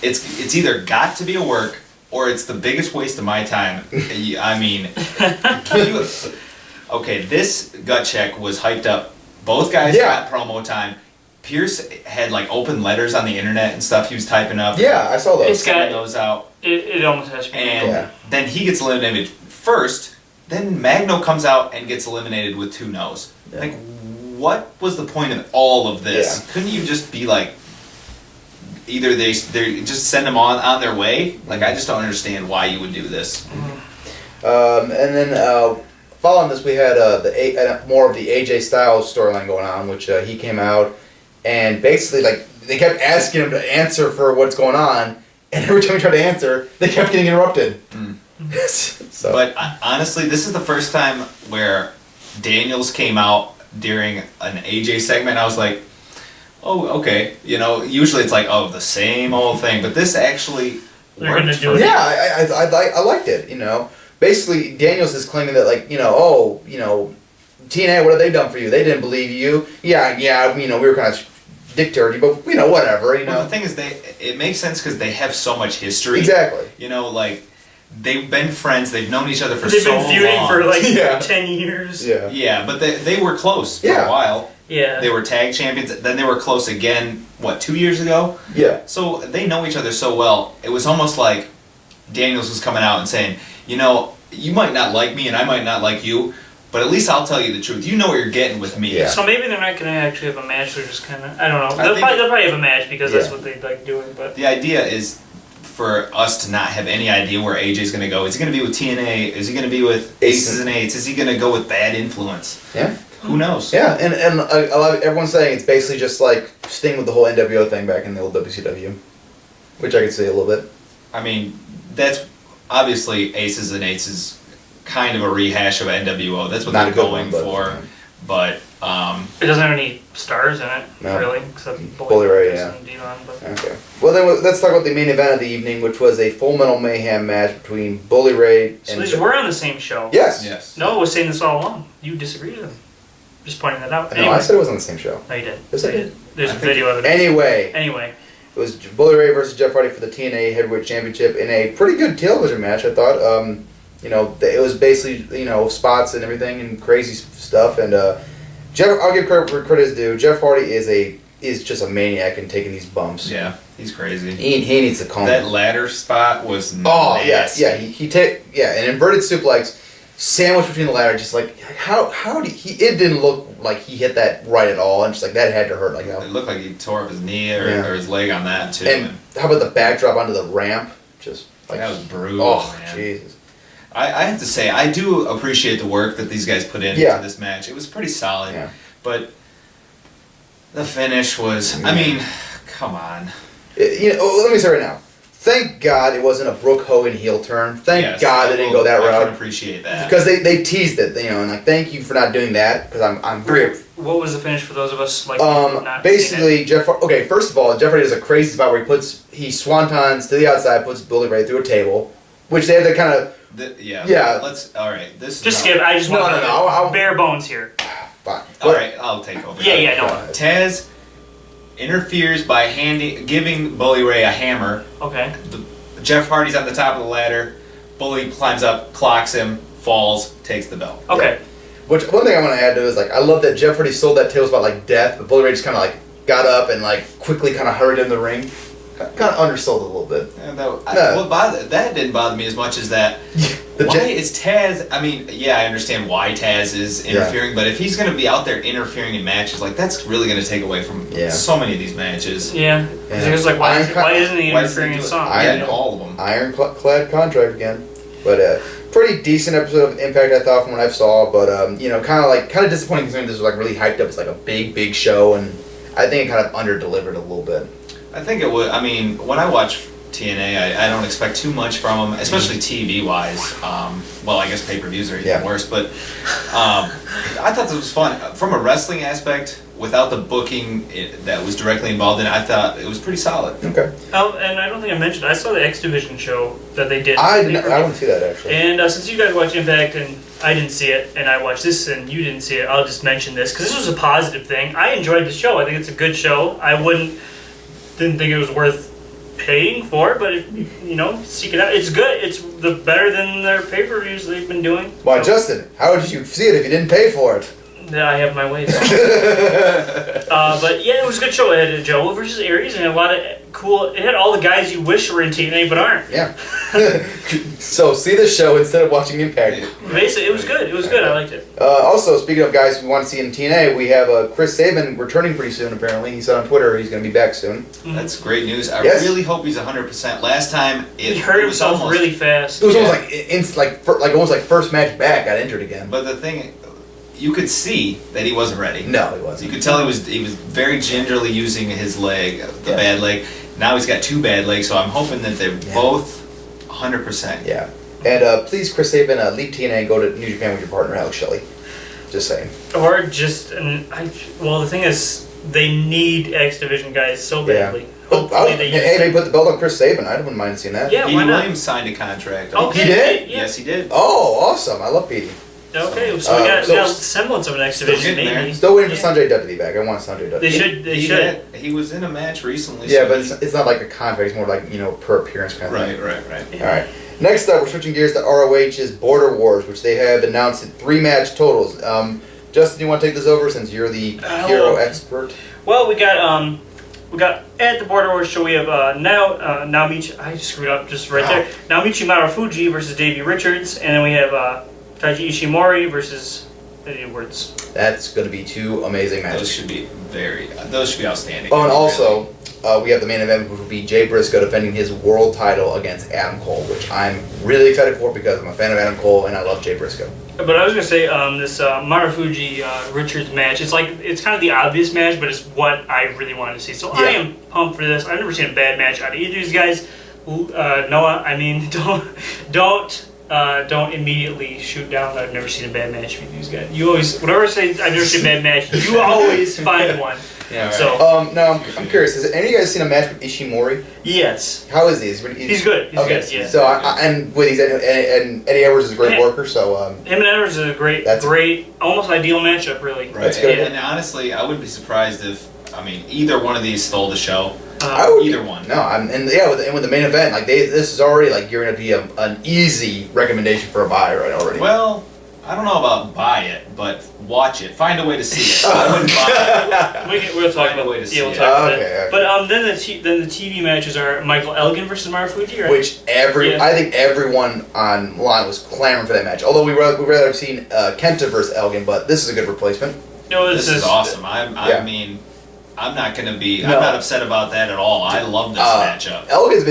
it's either got to be a work or it's the biggest waste of my time. I mean, okay, this gut check was hyped up. Both guys got promo time. Pierce had like open letters on the internet and stuff he was typing up. Yeah, I saw those. It's got those out. It almost has to be. And then he gets eliminated first. Then Magno comes out and gets eliminated with 2 no's. Yeah. Like, what was the point of all of this? Yeah. Couldn't you just be like, either they just send them on their way? Like, I just don't understand why you would do this. And then following this, we had more of the AJ Styles storyline going on, which he came out and basically like they kept asking him to answer for what's going on, and every time he tried to answer, they kept getting interrupted. So. But honestly, this is the first time where Daniels came out during an AJ segment. I was like, oh, okay. You know, usually it's like, oh, the same old thing. But this actually worked for me. Yeah, I liked it, you know. Basically, Daniels is claiming that, like, TNA, what have they done for you? They didn't believe you. Yeah, you know, we were kind of dick dirty, but, you know, whatever, you know. Well, the thing is, it makes sense because they have so much history. Exactly. You know, like, they've been friends. They've known each other for so long. They've been feuding for, like, 10 years. Yeah. Yeah, but they were close for a while. Yeah. They were tag champions. Then they were close again, 2 years ago? Yeah. So they know each other so well. It was almost like Daniels was coming out and saying, you know, you might not like me and I might not like you, but at least I'll tell you the truth. You know what you're getting with me. Yeah. So maybe they're not going to actually have a match. They're just kind of, I don't know. They'll probably have a match because that's what they like doing. But the idea is for us to not have any idea where AJ's going to go. Is he going to be with TNA? Is he going to be with Aces and Eights? Is he going to go with Bad Influence? Yeah. Who knows? Yeah, and a lot of everyone's saying it's basically just like Sting with the whole NWO thing back in the old WCW, which I could see a little bit. I mean, that's obviously Aces and Eights is kind of a rehash of NWO. That's what they're going for. But it doesn't have any stars in it, really, except Bully Ray, and Devon. But. Okay. Well, then let's talk about the main event of the evening, which was a Full Metal Mayhem match between Bully Ray and... So these were on the same show? Yes. Noah was saying this all along. You disagreed with him. Just pointing that out. No, I said it was on the same show. No, you did. Yes, I did. There's a video of it. Anyway. It was Bully Ray versus Jeff Hardy for the TNA Heavyweight Championship in a pretty good television match, I thought. You know, it was basically, you know, spots and everything and crazy stuff. And Jeff, I'll give credit where credit is due. Jeff Hardy is just a maniac in taking these bumps. Yeah, he's crazy. He needs to calm. That ladder spot was nasty. Oh yeah. An inverted suplex sandwiched between the ladder, just like how did he? It didn't look like he hit that right at all, and just like that had to hurt. Like it looked like he tore up his knee or his leg on that too. And how about the backdrop onto the ramp? Just like that was brutal. Oh man. Jesus. I have to say, I do appreciate the work that these guys put into this match. It was pretty solid. Yeah. But the finish was, I mean, come on. Let me say right now. Thank God it wasn't a Brooke Hogan heel turn. Thank God they didn't go that route. I can appreciate that. Because they teased it, you know, and like, thank you for not doing that, because I'm very... What was the finish for those of us like not basically, first of all, Jeff Hardy does a crazy spot where he swantons to the outside, puts Bully Ray through a table, which they had to kind of... All right. This just skip. I just want no. Bare bones here. Fine. All right, I'll take over. Yeah, no. Taz interferes by giving Bully Ray a hammer. Okay. Jeff Hardy's on the top of the ladder. Bully climbs up, clocks him, falls, takes the belt. Okay. Yeah. Which one thing I want to add to is like I love that Jeff Hardy sold that tale about like death, but Bully Ray just kind of like got up and like quickly kind of hurried in the ring. Kind of undersold it a little bit. Yeah, that didn't bother me as much as that. Why is Taz? I mean, yeah, I understand why Taz is interfering, but if he's going to be out there interfering in matches, like that's really going to take away from so many of these matches. Yeah. It's like why isn't he interfering in song? All of them. Ironclad contract again, but pretty decent episode of Impact I thought from what I saw, but kind of disappointing considering this was like really hyped up as like a big show, and I think it kind of under delivered a little bit. I think it would. I mean, when I watch TNA. I don't expect too much from them, especially TV-wise. Well, I guess pay-per-views are even worse, but I thought this was fun. From a wrestling aspect, without the booking that was directly involved in it, I thought it was pretty solid. Okay. And I don't think I mentioned, I saw the X Division show that they did. I want to see that, actually. And since you guys watch Impact and I didn't see it, and I watched this and you didn't see it, I'll just mention this, because this was a positive thing. I enjoyed the show. I think it's a good show. I didn't think it was worth paying for, but if, seek it out. It's good. It's better than their pay-per-views they've been doing. Why, Justin, how did you see it if you didn't pay for it? Yeah, I have my ways. But yeah, it was a good show. It had Joe versus Aries and a lot of cool. It had all the guys you wish were in TNA but aren't. Yeah. So see the show instead of watching Impact. Basically, it was good. It was good. I liked it. Also, speaking of guys we want to see in TNA, we have Chris Sabin returning pretty soon. Apparently, he said on Twitter he's going to be back soon. That's great news. I really hope he's 100%. Last time he hurt himself really fast. It was almost like first match back, got injured again. But the thing, you could see that he wasn't ready. No, he wasn't. You could tell he was very gingerly using his leg, the bad leg. Now he's got two bad legs, so I'm hoping that they're both 100%. Yeah. And please, Chris Sabin, leave TNA and go to New Japan with your partner, Alex Shelley. Just saying. Or just, the thing is, they need X Division guys so badly. Yeah. Hopefully they put the belt on Chris Sabin. I wouldn't mind seeing that. Yeah, Petey why not? Williams signed a contract. Okay. He did? Yeah. Yes, he did. Oh, awesome. I love Petey. Okay, so we got a semblance of an X Division, maybe. Still waiting for Sanjay Dutt to be back. I want Sanjay Dutt. They should. He was in a match recently. Yeah, but it's not like a contract. It's more like, per appearance kind of thing. Right. Yeah. All right. Next up, we're switching gears to ROH's Border Wars, which they have announced 3-match totals. Justin, you want to take this over since you're the hero expert? Well, we got at the Border Wars show, we have Naomichi. I screwed up just right there. Naomichi Marufuji versus Davey Richards, and then we have Taiji Ishimori versus Eddie Edwards. That's going to be 2 amazing matches. Those should be outstanding. Oh, and also, we have the main event, which will be Jay Briscoe defending his world title against Adam Cole, which I'm really excited for because I'm a fan of Adam Cole and I love Jay Briscoe. But I was going to say, this Marufuji Richards match, it's kind of the obvious match, but it's what I really wanted to see. So I am pumped for this. I've never seen a bad match out of either of these guys. Noah, I mean, don't immediately shoot down. I've never seen a bad match with these guys. You always, whenever I say I've never seen a bad match, you always find one. Yeah. Right. So now I'm curious. Has any of you guys seen a match with Ishimori? Yes. How is he? He's good. He's good. Yeah. So and Eddie Edwards is a great worker. So him and Edwards is a great, almost ideal matchup, really. Right. That's good. And honestly, I wouldn't be surprised if either one of these stole the show. Either one. No, with the main event, this is already gearing up to be an easy recommendation for a buy right already. Well, I don't know about buy it, but watch it. Find a way to see it. I wouldn't buy it. We'll talk about a way to see it. Okay. But then the TV matches are Michael Elgin versus Marufuji, right? Which I think everyone online was clamoring for that match. Although we'd rather have seen Kenta versus Elgin, but this is a good replacement. No, this is awesome. I mean, I'm not going to be. I'm not upset about that at all. I love this matchup. Elgin's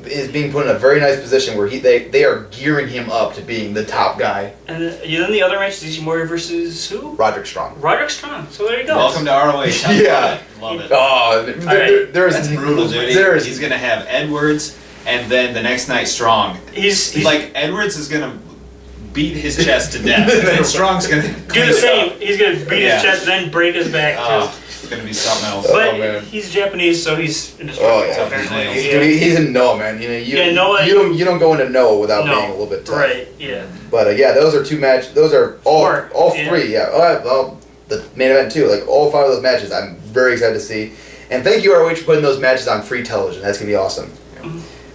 is being put in a very nice position where they are gearing him up to being the top guy. And then the other match is Ishimori versus who? Roderick Strong. Roderick Strong. So there you go. Welcome to ROH. Yeah, love it. Oh, that's brutal, dude. He's going to have Edwards, and then the next night Strong. He's like Edwards is going to beat his chest to death, and then Strong's going to do the same. He's going to beat his chest and then break his back. It's going to be something else. But he's Japanese, so he's indestructible. He's in Noah, man. You don't go into Noah without being a little bit tough. Right, yeah. But those are 2 matches. Those are all 3, the main event too. All 5 of those matches, I'm very excited to see. And thank you, ROH, for putting those matches on free television. That's going to be awesome.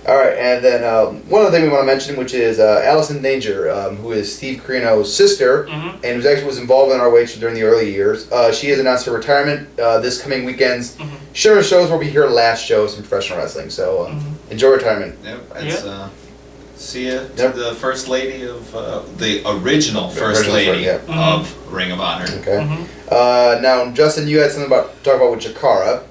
All right, and then one other thing we want to mention, which is Allison Danger, who is Steve Carino's sister, and who actually was involved in ROH during the early years. She has announced her retirement this coming weekends. Sharon shows will be her last shows in professional wrestling, so enjoy retirement. Yep, see ya to the first lady of the original first lady of Ring of Honor. Okay. Now, Justin, you had something to talk about with CHIKARA.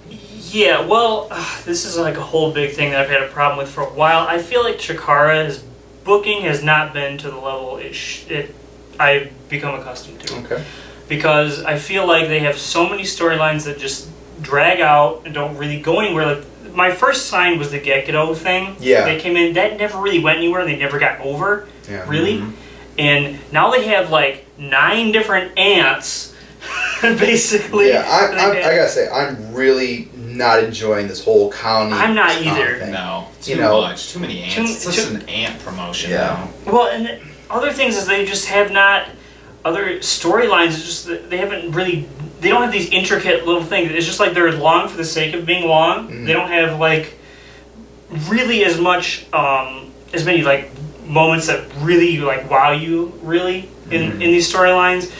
Yeah, well, this is a whole big thing that I've had a problem with for a while. I feel like CHIKARA's booking has not been to the level I've become accustomed to. Okay. Because I feel like they have so many storylines that just drag out and don't really go anywhere. my first sign was the Gekido thing. Yeah. They came in, that never really went anywhere, they never got over, really. Mm-hmm. And now they have like 9 different ants, basically. Yeah, I gotta say, I'm really not enjoying this whole county. I'm not either. Thing. No, too much. Too many ants. It's just an ant promotion now. Well, and other things is they just have not, other storylines, it's just that they haven't really, they don't have these intricate little things. It's just like they're long for the sake of being long. Mm-hmm. They don't have like really as much, as many like moments that really like wow you really in these storylines.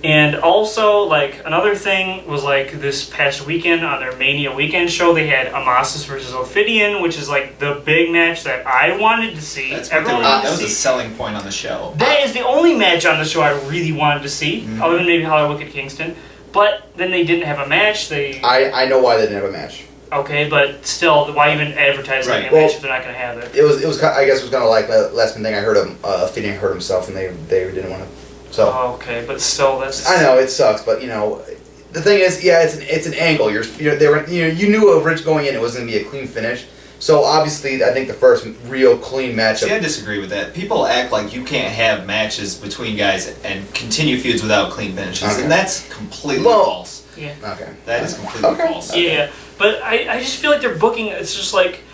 And also, like, another thing was, like, this past weekend on their Mania weekend show, they had Amasis versus Ophidian, which is, like, the big match that I wanted to see. That was a selling point on the show. That is the only match on the show I really wanted to see, other than maybe Hollywood at Kingston. But then they didn't have a match. I know why they didn't have a match. Okay, but still, why even advertise a match if they're not going to have it? It was. I guess it was kind of like the last thing I heard of Ophidian hurt himself, and they didn't want to. So. Oh, okay, but still, that's. I know it sucks, but the thing is, it's an angle. You knew Rich going in, it wasn't gonna be a clean finish. So obviously, I think the first real clean matchup. See, I disagree with that. People act like you can't have matches between guys and continue feuds without clean finishes, and that's completely false. Yeah. Okay. That is completely false. Yeah, but I just feel like they're booking. It's just like.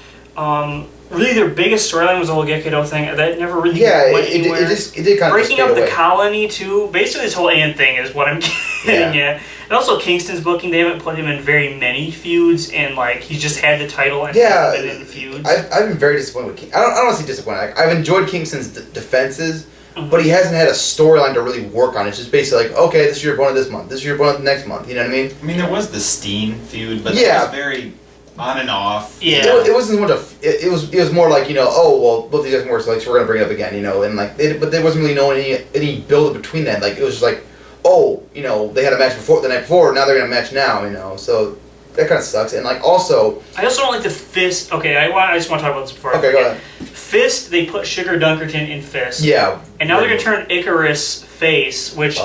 Really, their biggest storyline was the whole Gekido thing. That never really went anywhere. It did kind of breaking up the colony too. Basically, this whole Ant thing is what I'm getting at. And also, Kingston's booking. They haven't put him in very many feuds, and like he's just had the title and hasn't been in feuds. I've been very disappointed with Kingston. I don't want to say disappointed. I've enjoyed Kingston's defenses, but he hasn't had a storyline to really work on. It's just basically like, okay, this is your opponent this month. This is your opponent next month. You know what I mean? I mean, there was the Steen feud, but that was very. On and off. Yeah. It wasn't much of. It was more like both of these guys work, so like so we're gonna bring it up again, and like but there wasn't really any build up between that. Like it was just like, they had a match the night before, now they're gonna match now, so that kind of sucks. And like also, I also don't like the Fist. Okay, I just want to talk about this before. Okay, go ahead. Fist, they put Sugar Dunkerton in Fist. Yeah. And now they're gonna turn Icarus face, which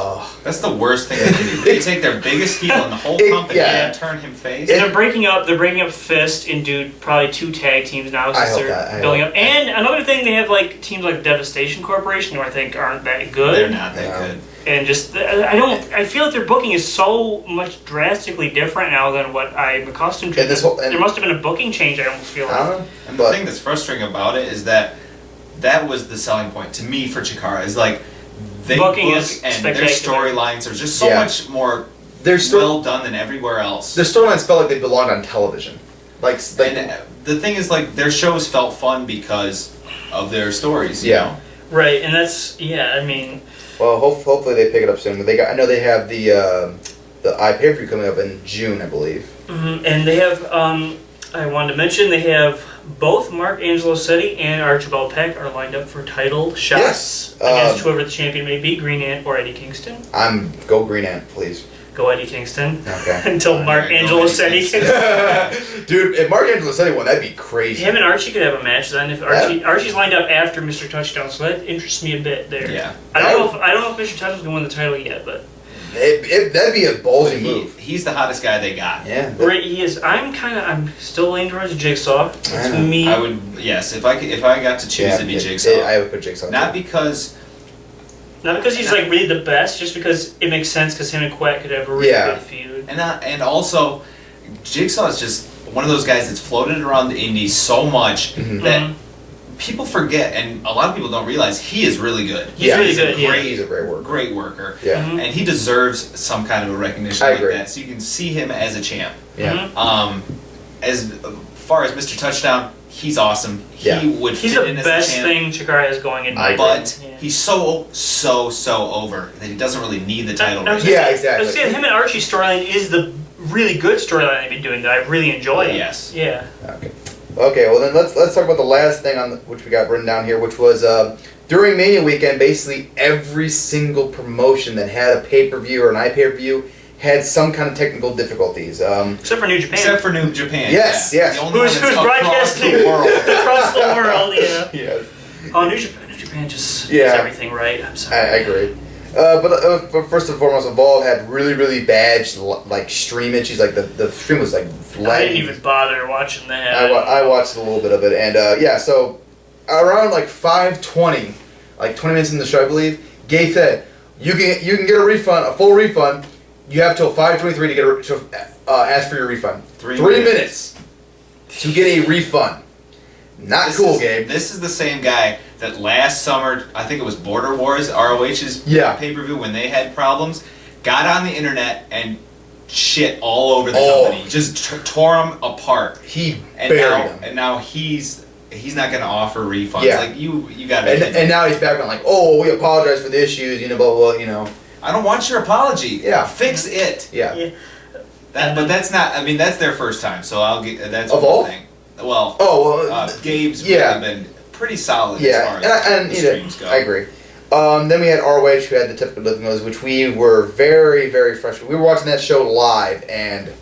that's the worst thing they can do. They take their biggest heel in the whole company and turn him face. And they're breaking up Fist into probably 2 tag teams now since they're building up. And another thing, they have like teams like Devastation Corporation, who I think aren't that good. They're not that good. And just I feel like their booking is so much drastically different now than what I'm accustomed to. There must have been a booking change. I almost feel like. And the thing that's frustrating about it is that was the selling point to me for CHIKARA is like. They booking book is and their storylines are just so much more well done than everywhere else. Their storylines felt like they belonged on television. Like and the thing is, like, their shows felt fun because of their stories. You know? Right, and that's I mean. Well, hopefully they pick it up soon. But I know they have the IPPV coming up in June, I believe. Mm-hmm. And they have I wanted to mention they have. Both Mark Angelo Setti and Archibald Peck are lined up for title shots against whoever the champion may be, Green Ant or Eddie Kingston. Go Green Ant, please. Go Eddie Kingston. Okay. Until Mark Angelo Setti can. Dude, if Mark Angelo Setti won, that'd be crazy. Him and Archie could have a match then. If Archie's lined up after Mr. Touchdown, so that interests me a bit there. Yeah. I don't know if Mr. Touchdown's gonna win the title yet, but. That'd be a ballsy move. He's the hottest guy they got. Yeah. Right, he is. I'm still leaning towards Jigsaw. It's me. I would, yes. If I got to choose, it'd be Jigsaw. I would put Jigsaw. Not because he's like really the best, just because it makes sense because him and Quack could have a really good feud. And also, Jigsaw is just one of those guys that's floated around the indies so much that people forget, and a lot of people don't realize he is really good. He's really good. He's a great worker. Great worker. Yeah. And he deserves some kind of a recognition like that. So you can see him as a champ. Yeah. As far as Mr. Touchdown, he's awesome. He would He's fit in as a champ. He's the best thing CHIKARA has going in. But he's so over that he doesn't really need the title. Exactly. I was saying him and Archie's storyline is the really good storyline they've been doing that I really enjoy. Yes. Yeah. Okay, well then let's talk about the last thing which we got written down here, which was during Mania weekend, basically every single promotion that had a pay-per-view or an IPPV had some kind of technical difficulties. Except for New Japan. Yes. The only who's broadcasting across the world, Yeah. Oh, New Japan just does everything right. I'm sorry. I agree. But first and foremost, Evolve had really, really bad like stream issues. Like the stream was like laggy. I didn't even bother watching that. I watched a little bit of it, and yeah, so around like 5:20, like 20 minutes in the show, I believe, Gay said, you can get a refund, a full refund. You have till 5:23 to ask for your refund. 3 minutes to get a refund. Not cool, Gabe. This is the same guy that last summer, I think it was Border Wars, ROH's pay-per-view, when they had problems, got on the internet and shit all over the company. Just tore them apart. And now he's not going to offer refunds. Yeah. Like, you got to... And now he's back on like, oh, we apologize for the issues, blah, blah, blah, I don't want your apology. Yeah. Fix it. Yeah. But that's not... I mean, that's their first time, so I'll get... That's Evolve? one thing. Well, Gabe's really been pretty solid as far as the streams go. I agree. Then we had ROH, who had the typical difficulties, which we were very, very frustrated. We were watching that show live, and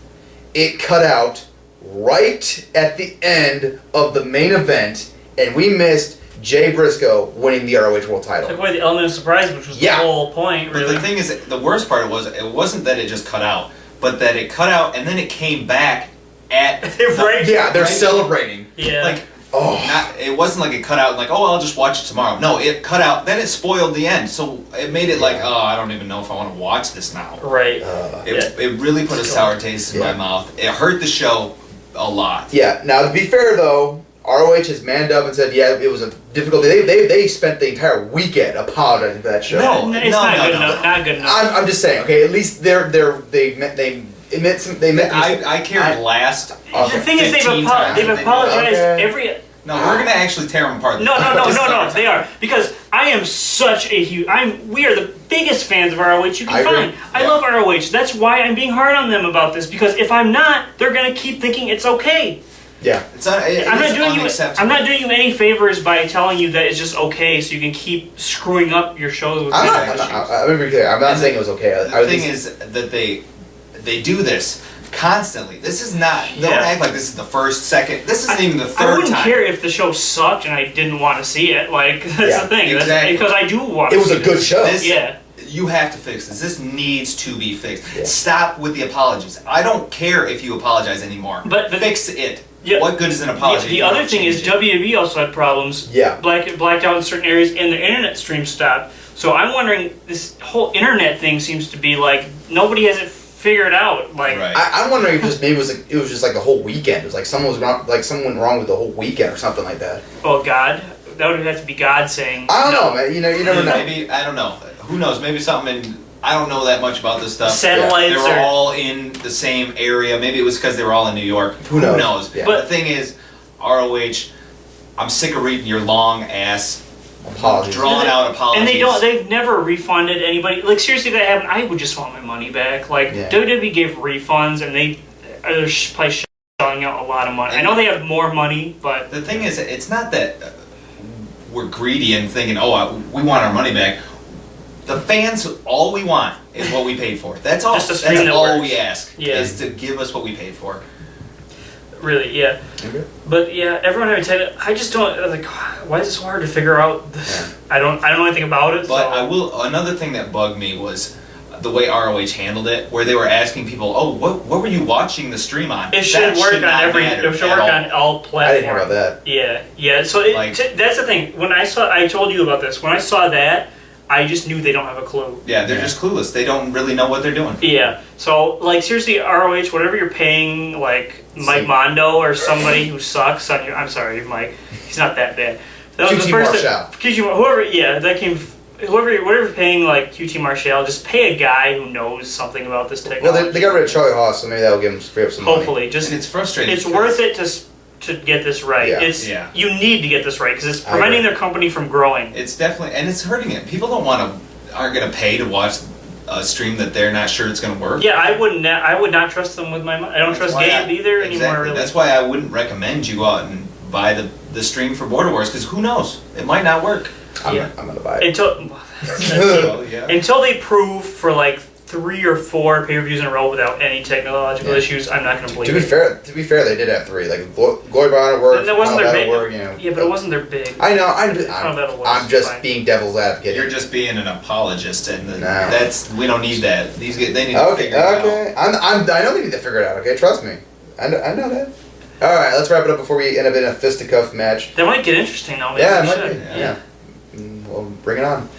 it cut out right at the end of the main event, and we missed Jay Briscoe winning the ROH World Title. Took away the element of surprise, which was the whole point, really. But the thing is, the worst part was, it wasn't that it just cut out, but that it cut out, and then it came back at... they're celebrating. Yeah. Like, it wasn't like it cut out like, I'll just watch it tomorrow. No, it cut out, then it spoiled the end. So it made it like, I don't even know if I want to watch this now. Right. It really put a sour taste in my mouth. It hurt the show a lot. Yeah. Now, to be fair, though, ROH has manned up and said, it was a difficult... They spent the entire weekend apologizing for that show. No, it's not good enough. Not good enough. I'm just saying, okay, at least they I cared last. The thing is, they've apologized every. No, we're gonna actually tear them apart. No, they are, because I am such a huge. We are the biggest fans of ROH you can find. I love ROH. That's why I'm being hard on them about this, because if I'm not, they're gonna keep thinking it's okay. Yeah, I'm not doing you any favors by telling you that it's just okay, so you can keep screwing up your shows with I'm not saying it was okay. The thing is that they do this constantly. This is not... Don't act like this is the first, second... This isn't even the third time. I wouldn't care if the show sucked and I didn't want to see it. Like, that's the thing. Exactly. Because I do want to see it. It was a good show. You have to fix this. This needs to be fixed. Yeah. Stop with the apologies. I don't care if you apologize anymore. But fix it. Yeah. What good is an apology? The other thing is WWE also had problems. Yeah. Blacked out in certain areas, and the internet stream stopped. So I'm wondering, this whole internet thing seems to be like, nobody has it figured out. Like, I'm wondering if maybe it was just like the whole weekend. It was like someone went wrong with the whole weekend or something like that. Oh, God. That would have to be God saying. I don't know, man. You never know. Maybe, I don't know. Who knows? Maybe something I don't know that much about this stuff. Satellites. They were all in the same area. Maybe it was because they were all in New York. Who knows? Yeah. But the thing is, ROH, I'm sick of reading your long ass apologies. Drawn out apologies. And they've never refunded anybody. Like, seriously, if that happened, I would just want my money back. Like, WWE gave refunds, and they're probably shelling out a lot of money. I know they have more money, but... The thing is, it's not that we're greedy and thinking, we want our money back. The fans, all we want is what we paid for. That's all. That's all we ask, is to give us what we paid for. Really, yeah. Okay. But yeah, everyone I just don't like. Why is it so hard to figure out? This? I don't know anything about it. But I will. Another thing that bugged me was the way ROH handled it, where they were asking people, what were you watching the stream on? It should work on It should work on all platforms. I didn't hear about that. Yeah. So that's the thing. When I told you about this. When I saw that, I just knew they don't have a clue. Yeah, they're just clueless. They don't really know what they're doing. Yeah. So, like, seriously, ROH, whatever you're paying, like, Mike Mondo or somebody who sucks on your... I'm sorry, Mike. He's not that bad. That was QT Marshall. Whoever you're paying, like, QT Marshall, just pay a guy who knows something about this technology. Well, they got rid of Charlie Haas, so maybe that'll give them free up some money. Hopefully. And it's frustrating. It's worth it to get this right. Yeah. You need to get this right, because it's preventing their company from growing. It's definitely... And it's hurting it. People aren't going to pay to watch a stream that they're not sure it's going to work. Yeah, I would not trust them with my money. I don't trust Gabe either anymore. Really. That's why I wouldn't recommend you go out and buy the stream for Border Wars, because who knows? It might not work. I'm going to buy it. Until they prove for like 3 or 4 pay-per-views in a row without any technological issues, I'm not going to believe it. To be fair, they did have 3. Like Glory Battle worked. That wasn't their big. Work, you know, yeah, but it wasn't their big. I know. I'm just being devil's advocate. You're just being an apologist, and we don't need that. They need to figure it out. Okay. I know they need to figure it out. Okay, trust me. I know that. All right, let's wrap it up before we end up in a fisticuff match. That might get interesting, though. Maybe yeah, it might be. Yeah. Well, bring it on.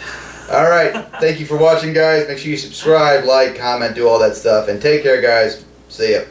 All right. Thank you for watching, guys. Make sure you subscribe, like, comment, do all that stuff. And take care, guys. See ya.